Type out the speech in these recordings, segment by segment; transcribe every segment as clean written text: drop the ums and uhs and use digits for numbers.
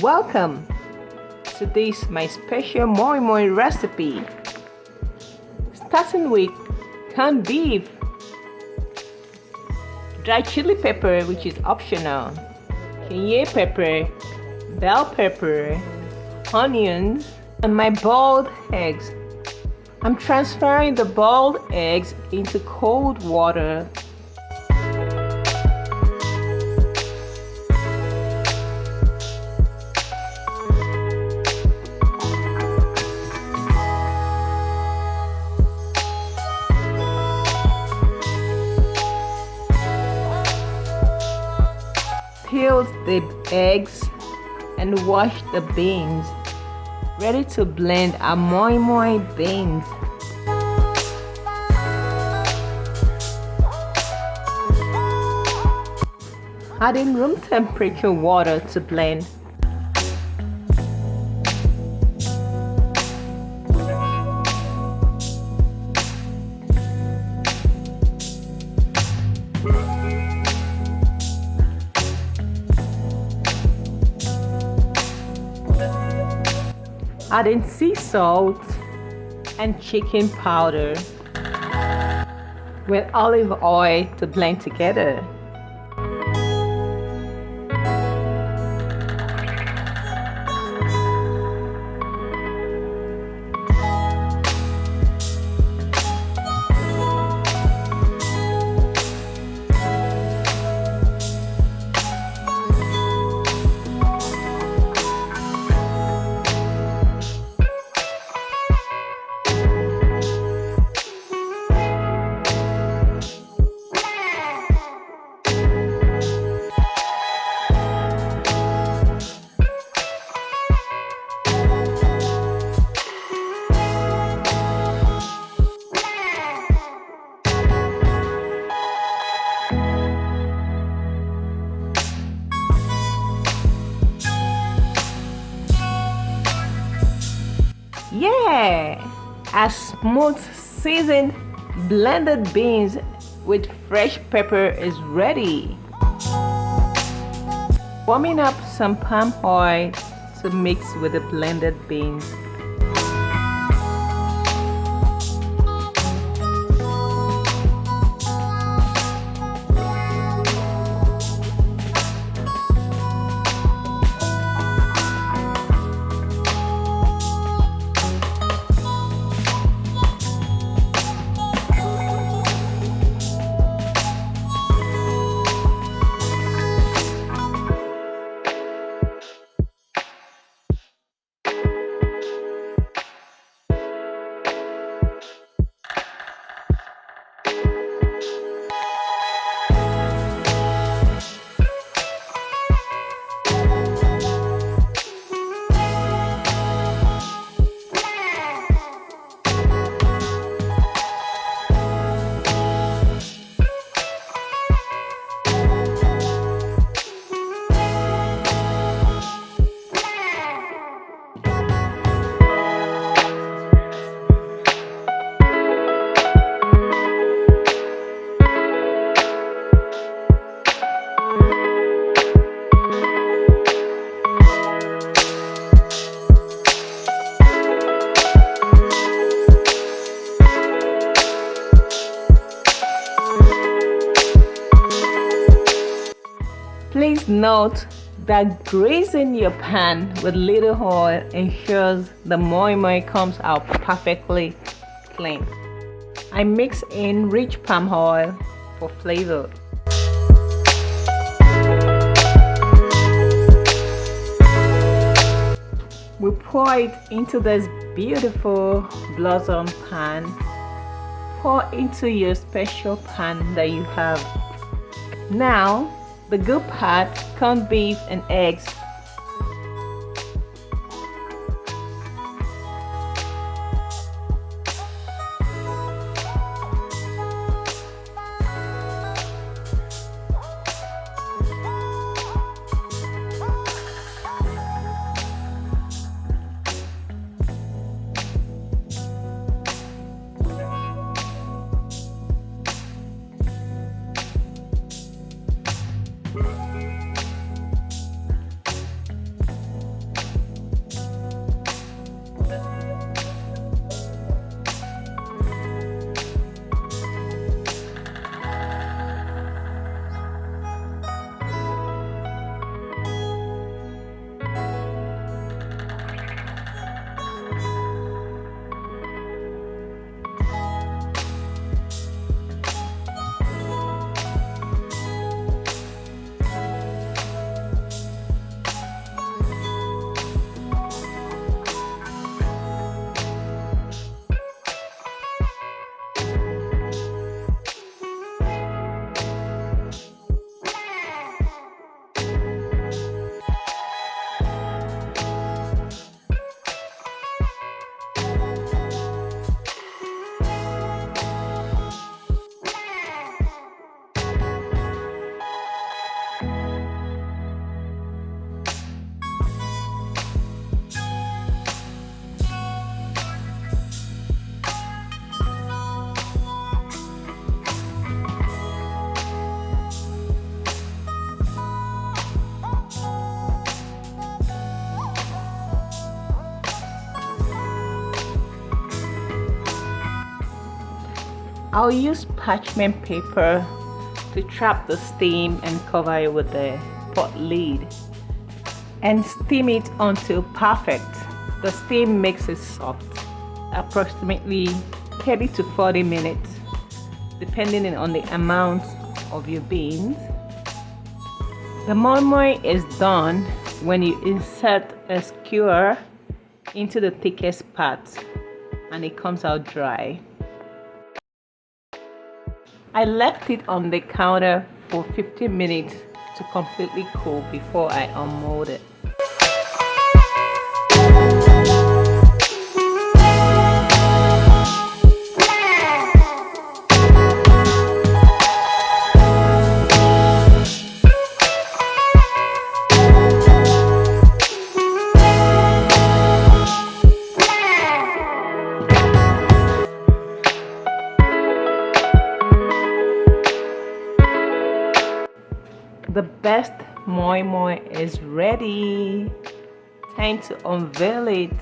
Welcome to this my special Moin Moin recipe. Starting with canned beef, dry chili pepper, which is optional, Cayenne pepper, bell pepper, onions, and my boiled eggs. I'm transferring the boiled eggs into cold water. Peel the eggs and wash the beans. Ready to blend our Moin Moin beans. Adding room temperature water to blend. Adding sea salt and chicken powder with olive oil to blend together. Yeah, a smooth seasoned blended beans with fresh pepper is ready. Warming up some palm oil to mix with the blended beans. Please note that greasing your pan with little oil ensures the Moin Moin comes out perfectly clean. I mix in rich palm oil for flavor. We pour it into this beautiful blossom pan. Pour into your special pan that you have. Now, the good part, corned beef and eggs. I'll use parchment paper to trap the steam and cover it with the pot lid and steam it until perfect. The steam makes it soft, approximately 30 to 40 minutes, depending on the amount of your beans. The Moin Moin is done when you insert a skewer into the thickest part and it comes out dry. I left it on the counter for 15 minutes to completely cool before I unmold it. The best Moin Moin is ready. Time to unveil it.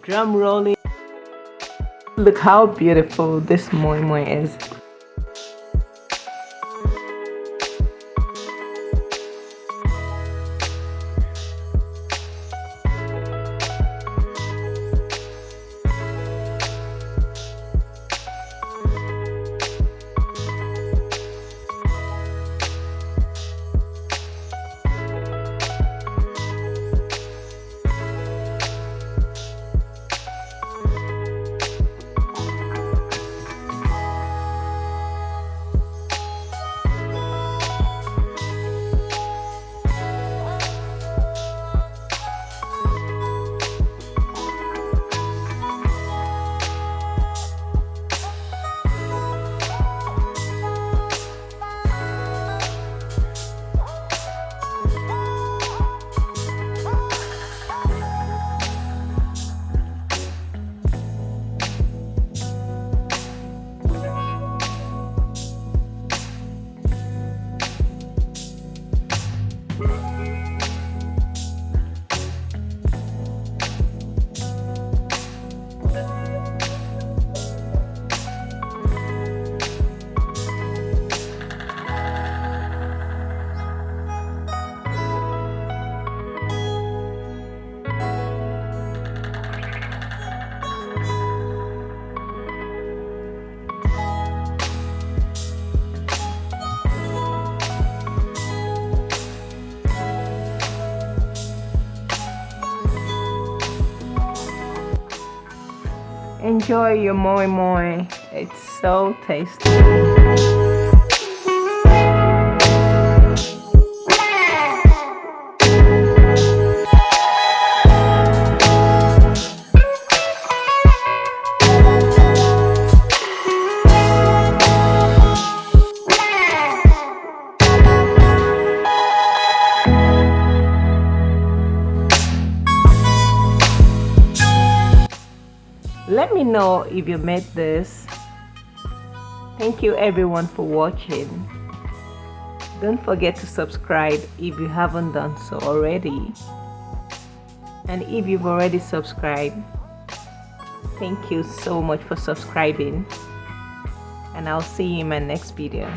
Drum rolling. Look how beautiful this Moin Moin is. Enjoy your Moin Moin. It's so tasty. Let me know if you made this. Thank you everyone for watching. Don't forget to subscribe if you haven't done so already. And if you've already subscribed, thank you so much for subscribing. And I'll see you in my next video.